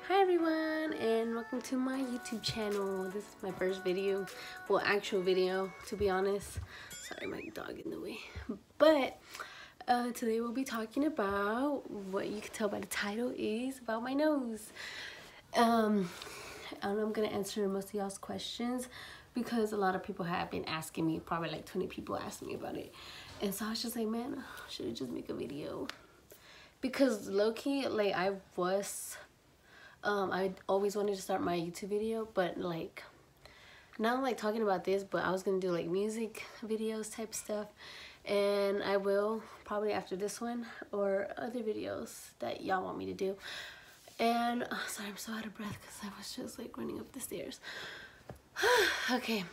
Hi everyone, and welcome to my YouTube channel. This is my first video, well, actual video, to be honest. Sorry, my dog in the way. But today we'll be talking about what you can tell by the title is about my nose. And I'm gonna answer most of y'all's questions because a lot of people have been asking me. Probably like 20 people asked me about it, and so I was just like, man, should I just make a video? Because low-key, like I always wanted to start my YouTube video, but like not like talking about this, but I was gonna do like music videos type stuff, and I will probably after this one or other videos that y'all want me to do. And sorry, I'm so out of breath because I was just like running up the stairs. Okay,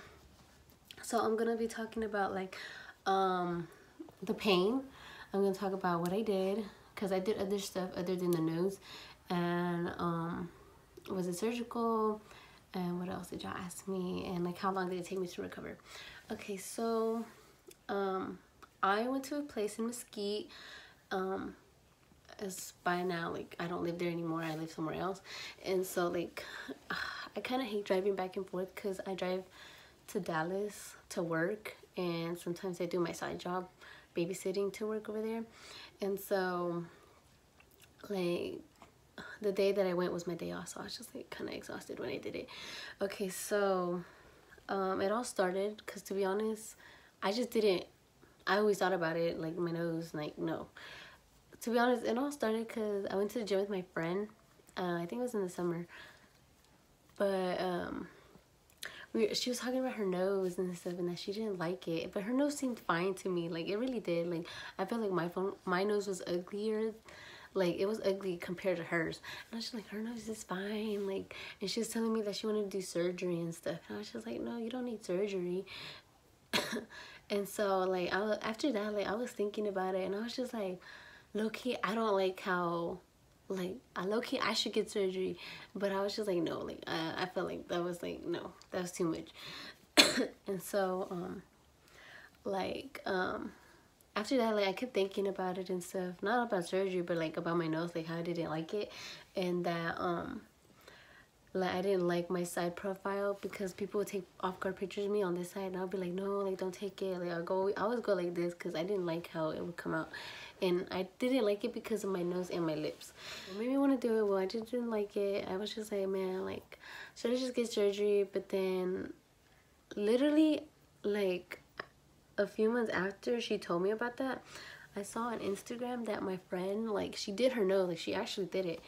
so I'm gonna be talking about like the pain. I'm gonna talk about what I did because I did other stuff other than the nose. And was it surgical, and what else did y'all ask me, and like how long did it take me to recover? Okay, so I went to a place in Mesquite. As by now, like, I don't live there anymore, I live somewhere else. And so like I kind of hate driving back and forth because I drive to Dallas to work, and sometimes I do my side job babysitting to work over there. And so like the day that I went was my day off, so I was just like kind of exhausted when I did it. Okay, so it all started because, to be honest, I always thought about it, like my nose, like no. To be honest, it all started because I went to the gym with my friend. I think it was in the summer, but she was talking about her nose and stuff, and that she didn't like it, but her nose seemed fine to me. Like, it really did. Like, I felt like my nose was uglier. Like, it was ugly compared to hers. And I was just like, her nose is fine. Like, and she was telling me that she wanted to do surgery and stuff. And I was just like, no, you don't need surgery. And so, like, after that, like, I was thinking about it, and I was just like, low-key, I don't like how, like, low-key, I should get surgery. But I was just like, no, like, I felt like that was, like, no, that was too much. And so, after that, like, I kept thinking about it and stuff, not about surgery, but like about my nose, like how I didn't like it, and that like I didn't like my side profile because people would take off-guard pictures of me on this side, and I'll be like, no, like, don't take it. Like, I always go like this because I didn't like how it would come out, and I didn't like it because of my nose and my lips. What made me want to do it? Well, I just didn't like it. I was just like, man, like, should I just get surgery? But then literally, like, a few months after she told me about that, I saw on Instagram that my friend, like, she did her nose, like, she actually did it.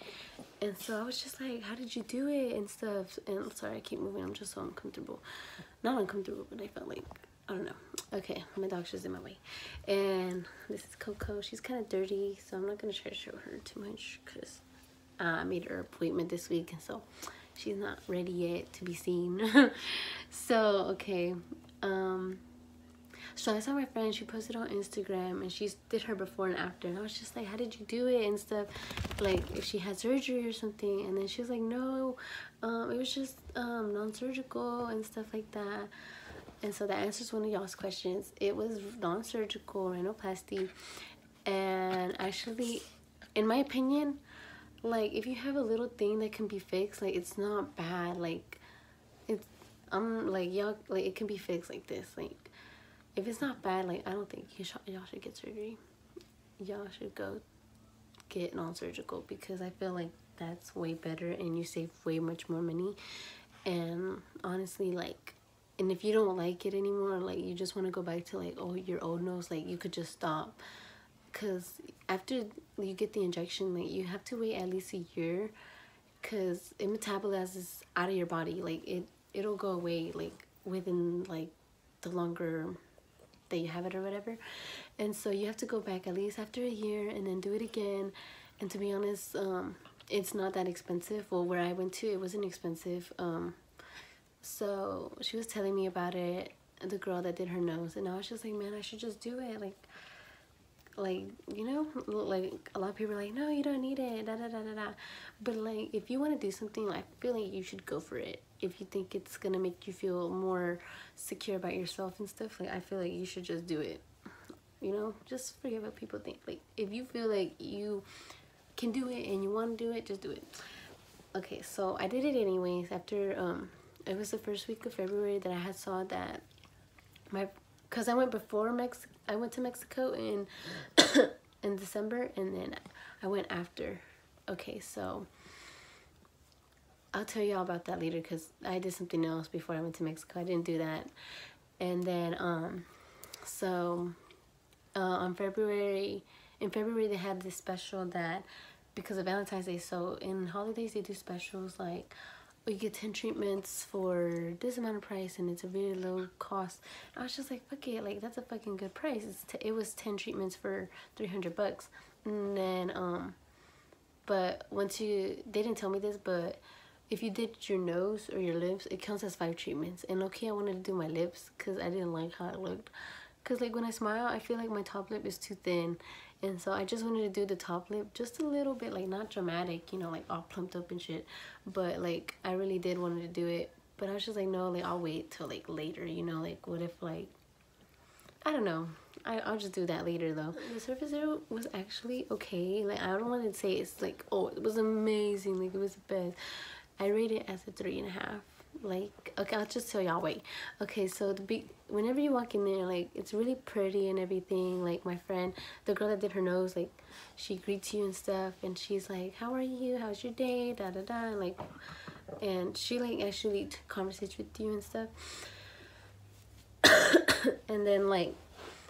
And so I was just like, how did you do it and stuff? And sorry, I keep moving, I'm just so uncomfortable. Not uncomfortable, but I felt like, I don't know. Okay, my dog's just in my way. And this is Coco. She's kind of dirty, so I'm not gonna try to show her too much because I made her appointment this week, and so she's not ready yet to be seen. So okay, so I saw my friend, she posted on Instagram, and she did her before and after, and I was just like, how did you do it and stuff, like if she had surgery or something. And then she was like, no, it was just non-surgical and stuff like that. And so that answers one of y'all's questions. It was non-surgical rhinoplasty, and actually, in my opinion, like, if you have a little thing that can be fixed, like, it's not bad. Like, it's like, y'all, like, it can be fixed like this. Like, if it's not bad, like, I don't think y'all should get surgery. Y'all should go get non-surgical because I feel like that's way better and you save way much more money. And honestly, like, and if you don't like it anymore, like, you just want to go back to, like, oh, your old nose, like, you could just stop. Because after you get the injection, like, you have to wait at least a year because it metabolizes out of your body. Like, it'll go away, like, within, like, the longer that you have it or whatever. And so you have to go back at least after a year and then do it again. And to be honest, it's not that expensive. Well, where I went to, it wasn't expensive. So she was telling me about it, the girl that did her nose, and I was just like, man, I should just do it. Like, you know, like, a lot of people are like, no, you don't need it, da da da da da. But like, if you want to do something, I feel like you should go for it. If you think it's gonna make you feel more secure about yourself and stuff, like, I feel like you should just do it. You know, just forget what people think. Like, if you feel like you can do it and you want to do it, just do it. okay, so I did it anyways after it was the first week of February that I had saw that because I went I went to Mexico in in December, and then I went after. Okay, so I'll tell y'all about that later because I did something else before I went to Mexico. I didn't do that. And then so in February they had this special that because of Valentine's Day. So in holidays they do specials like you get 10 treatments for this amount of price, and it's a very low cost. I was just like, fuck it, like that's a fucking good price. It was 10 treatments for $300. And then but they didn't tell me this, but if you did your nose or your lips, it counts as 5 treatments. And okay, I wanted to do my lips because I didn't like how it looked. Because like when I smile, I feel like my top lip is too thin. And so I just wanted to do the top lip just a little bit, like not dramatic, you know, like all plumped up and shit. But like I really did wanted to do it. But I was just like, no, like I'll wait till like later, you know, like what if like, I don't know. I'll just do that later though. The surface area was actually okay. Like I don't want to say it's like, oh, it was amazing. Like it was the best. I rate it as a 3.5. Like, okay, I'll just tell y'all, wait. Okay, so whenever you walk in there, like, it's really pretty and everything. Like, my friend, the girl that did her nose, like, she greets you and stuff, and she's like, how are you? How's your day? Da, da, da, like, and she, like, actually conversates with you and stuff. And then, like,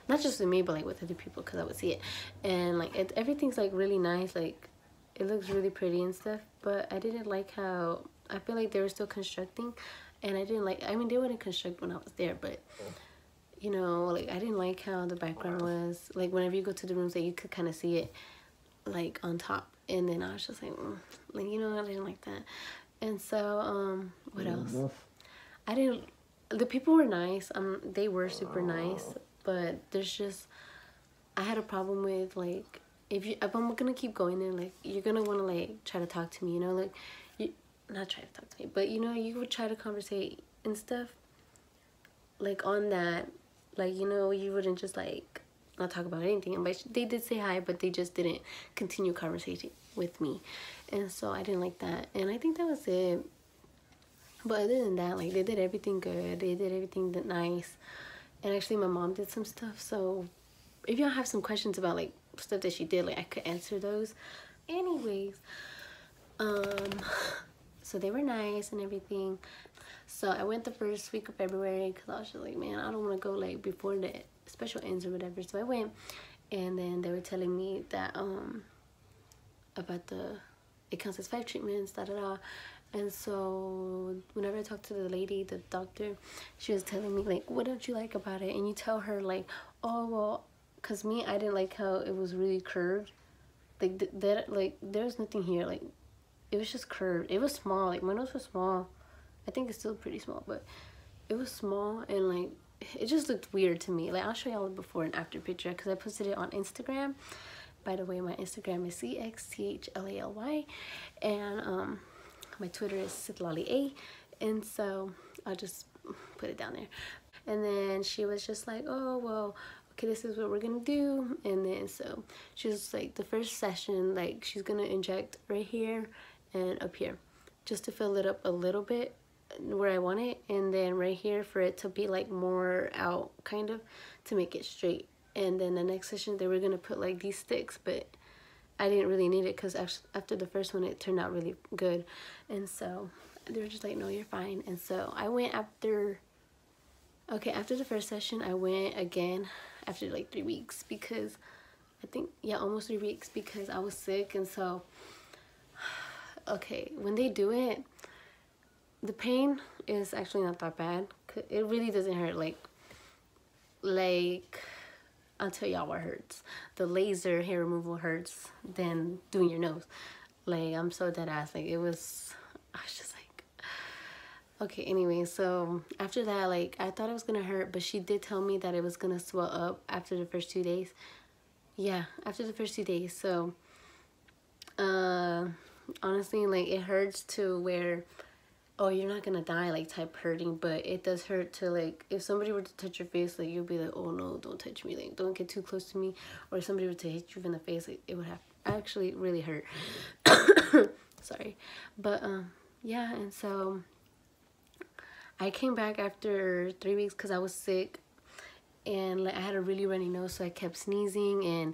not just with me, but, like, with other people, because I would see it. And, like, everything's, like, really nice. Like, it looks really pretty and stuff, but I didn't like how... I feel like they were still constructing, and I didn't like... I mean, they wouldn't construct when I was there, but, you know, like, I didn't like how the background was. Like, whenever you go to the rooms, like, you could kind of see it, like, on top. And then I was just like, like, you know, I didn't like that. And so, what else? The people were nice. They were super nice, but there's just... I had a problem with, like, if I'm gonna keep going there, like, you're gonna want to, like, try to talk to me, you know, like, not try to talk to me, but, you know, you would try to conversate and stuff, like, on that, like, you know, you wouldn't just, like, not talk about anything. But they did say hi, but they just didn't continue conversation with me, and so I didn't like that, and I think that was it. But other than that, like, they did everything good, they did everything that nice, and actually my mom did some stuff, so if y'all have some questions about, like, stuff that she did, like, I could answer those. Anyways, so they were nice and everything. So I went the first week of February because I was just like, man, I don't want to go, like, before the special ends or whatever. So I went, and then they were telling me that about it counts as 5 treatments, da da da. And so whenever I talked to the lady, the doctor, she was telling me, like, what don't you like about it? And you tell her, like, oh, well, because me, I didn't like how it was really curved. Like, like, there's nothing here. Like, it was just curved. It was small. Like, my nose was small. I think it's still pretty small, but it was small, and, like, it just looked weird to me. Like, I'll show y'all a before and after picture because I posted it on Instagram. By the way, my Instagram is CXTHLALY, and my Twitter is Citlali A, and so I'll just put it down there. And then she was just like, oh, well, okay, this is what we're gonna do. And then so she was like, the first session, like, she's gonna inject right here and up here just to fill it up a little bit where I want it, and then right here for it to be, like, more out, kind of, to make it straight. And then the next session they were gonna put, like, these sticks, but I didn't really need it because after the first one it turned out really good. And so they were just like, no, you're fine. And so I went after the first session. I went again after, like, 3 weeks because I think, yeah, almost 3 weeks, because I was sick. And so, okay, when they do it, the pain is actually not that bad. It really doesn't hurt. Like I'll tell y'all what hurts. The laser hair removal hurts than doing your nose. Like, I'm so dead ass. Like, I was just like, okay, anyway, so after that, like, I thought it was gonna hurt, but she did tell me that it was gonna swell up after the first 2 days. Yeah, after the first 2 days. So, honestly, like, it hurts to where, oh, you're not gonna die, like, type hurting, but it does hurt to, like, if somebody were to touch your face, like, you'll be like, oh no, don't touch me, like, don't get too close to me. Or if somebody were to hit you in the face, like, it would have actually really hurt. sorry. But yeah, and so I came back after 3 weeks because I was sick, and like I had a really runny nose, so I kept sneezing and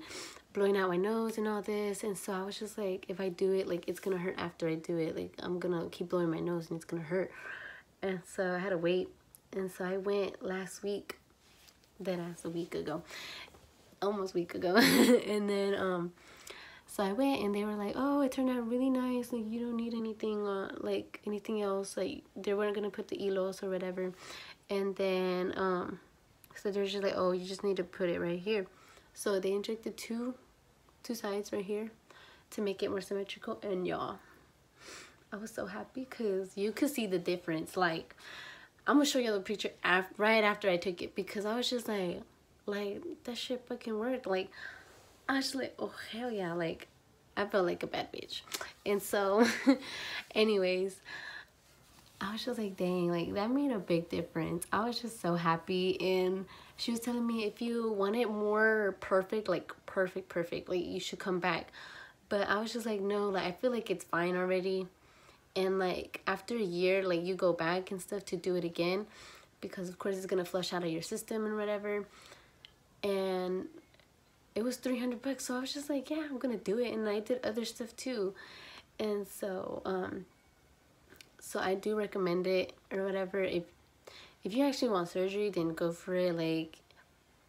blowing out my nose and all this. And so I was just like, if I do it, like it's gonna hurt after I do it. Like I'm gonna keep blowing my nose and it's gonna hurt. And so I had to wait. And so I went last week. That's a week ago, almost a week ago. And then so I went, and they were like, oh, it turned out really nice, like you don't need anything like anything else, like they weren't gonna put the elos or whatever. And then so they're just like, oh, you just need to put it right here. So they injected two sides right here to make it more symmetrical. And y'all, I was so happy because you could see the difference. Like I'm gonna show you the picture right after I took it, because I was just like that shit fucking worked. Like I was just like, oh hell yeah, like I felt like a bad bitch. And so anyways, I was just like, dang, like that made a big difference. I was just so happy. And she was telling me, if you want it more perfect, like perfect, like you should come back. But I was just like, no, like I feel like it's fine already. And like after a year, like you go back and stuff to do it again, because of course it's gonna flush out of your system and whatever. And it was $300, so I was just like, yeah, I'm gonna do it. And I did other stuff too. And so so I do recommend it or whatever. If you actually want surgery, then go for it. Like,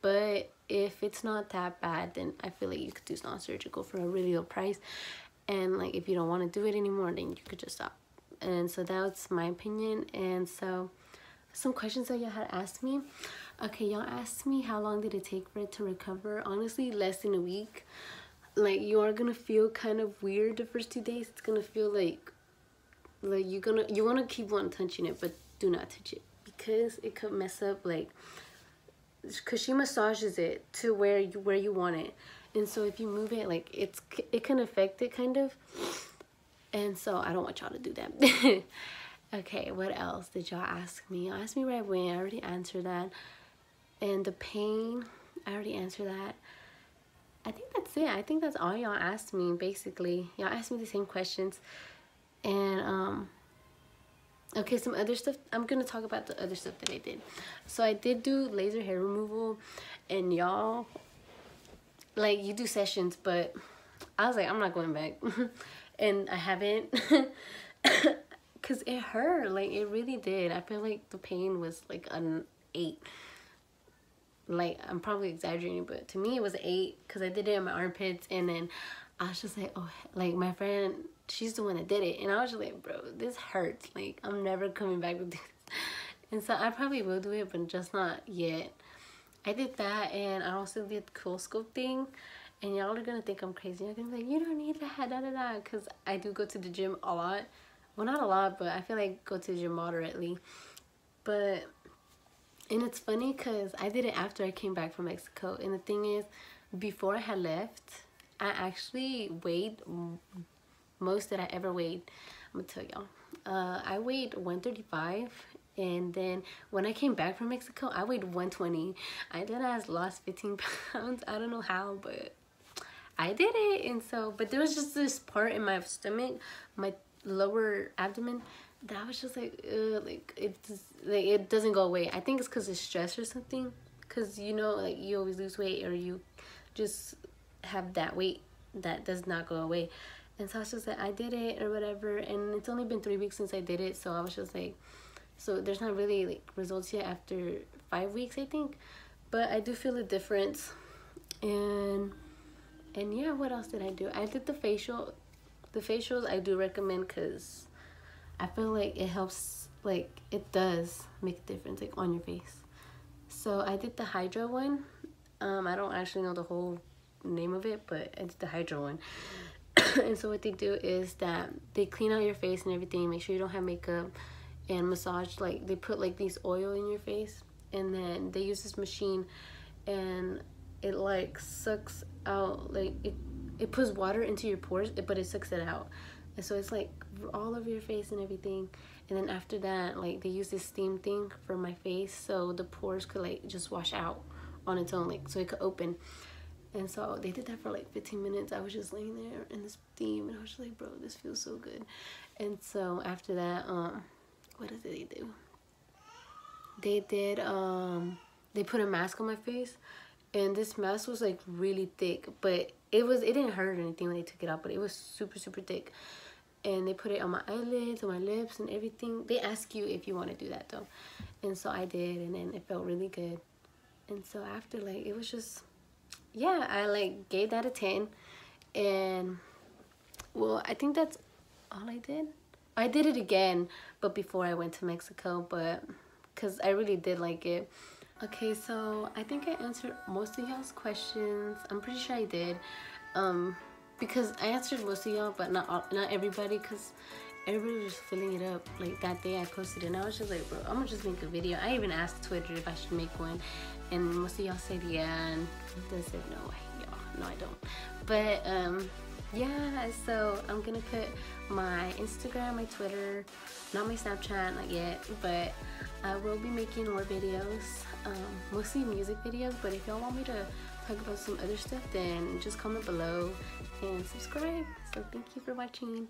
but if it's not that bad, then I feel like you could do non-surgical for a really low price. And like if you don't want to do it anymore, then you could just stop. And so that's my opinion. And so some questions that y'all had asked me. Okay, y'all asked me how long did it take for it to recover. Honestly, less than a week. Like you are gonna feel kind of weird the first 2 days. It's gonna feel like you wanna keep on touching it, but do not touch it, because it could mess up, like, because she massages it to where you want it. And so if you move it, like it can affect it kind of. And so I don't want y'all to do that. Okay, what else did y'all ask me? Y'all asked me right away. I already answered that. And the pain, I already answered that. I think that's it. I think that's all y'all asked me, basically. Y'all asked me the same questions. And okay, some other stuff. I'm gonna talk about the other stuff that I did. So I did do laser hair removal, and y'all, like, you do sessions, but I was like, I'm not going back. And I haven't. Because it hurt. Like, it really did. I feel like the pain was like an 8. Like, I'm probably exaggerating, but to me it was an 8, because I did it in my armpits. And then I was just like, oh, like my friend, she's the one that did it, and I was just like, bro, this hurts. Like, I'm never coming back to do this. And so I probably will do it, but just not yet. I did that, and I also did CoolSculpting. And y'all are gonna think I'm crazy. You're gonna be like, you don't need that, da da da, because I do go to the gym a lot. Well, not a lot, but I feel like go to the gym moderately. But, and it's funny because I did it after I came back from Mexico. And the thing is, before I had left, I actually weighed most that I ever weighed. I'm gonna tell y'all. I weighed 135. And then when I came back from Mexico, I weighed 120. I did as lost 15 pounds. I don't know how, but I did it. And so, but there was just this part in my stomach, my lower abdomen, that I was just like, like it doesn't go away. I think it's because of stress or something. Because, you know, like you always lose weight, or you just have that weight that does not go away. And so I was just like, I did it or whatever. And it's only been 3 weeks since I did it. So I was just like, so there's not really like results yet after 5 weeks, I think. But I do feel a difference. And yeah, what else did I do? I did the facial. The facials I do recommend, because I feel like it helps, like it does make a difference, like on your face. So I did the Hydra one. I don't actually know the whole name of it, but I did the Hydra one. And so what they do is that they clean out your face and everything, make sure you don't have makeup, and massage, like they put like these oil in your face, and then they use this machine, and it like sucks out, like it puts water into your pores, but it sucks it out. And so it's like all over your face and everything. And then after that, like they use this steam thing for my face, so the pores could like just wash out on its own, like so it could open. And so they did that for like 15 minutes. I was just laying there in this theme, and I was just like, bro, this feels so good. And so after that, what did they do? They did, they put a mask on my face, and this mask was like really thick, but it didn't hurt or anything when they took it out, but it was super, super thick. And they put it on my eyelids, on my lips, and everything. They ask you if you want to do that though. And so I did, and then it felt really good. And so after, like, it was just, yeah, I like gave that a 10. And well, I think that's all I did. I did it again, but before I went to Mexico, but because I really did like it. Okay, so I think I answered most of y'all's questions. I'm pretty sure I did, because I answered most of y'all, but not everybody, because everybody was filling it up. Like that day I posted it, and I was just like, bro, I'm gonna just make a video. I even asked Twitter if I should make one, and most of y'all said yeah, and they said no. Y'all, no, I don't. But yeah, so I'm gonna put my Instagram, my Twitter, not my Snapchat, not yet, but I will be making more videos, mostly music videos. But if y'all want me to talk about some other stuff, then just comment below and subscribe. So thank you for watching.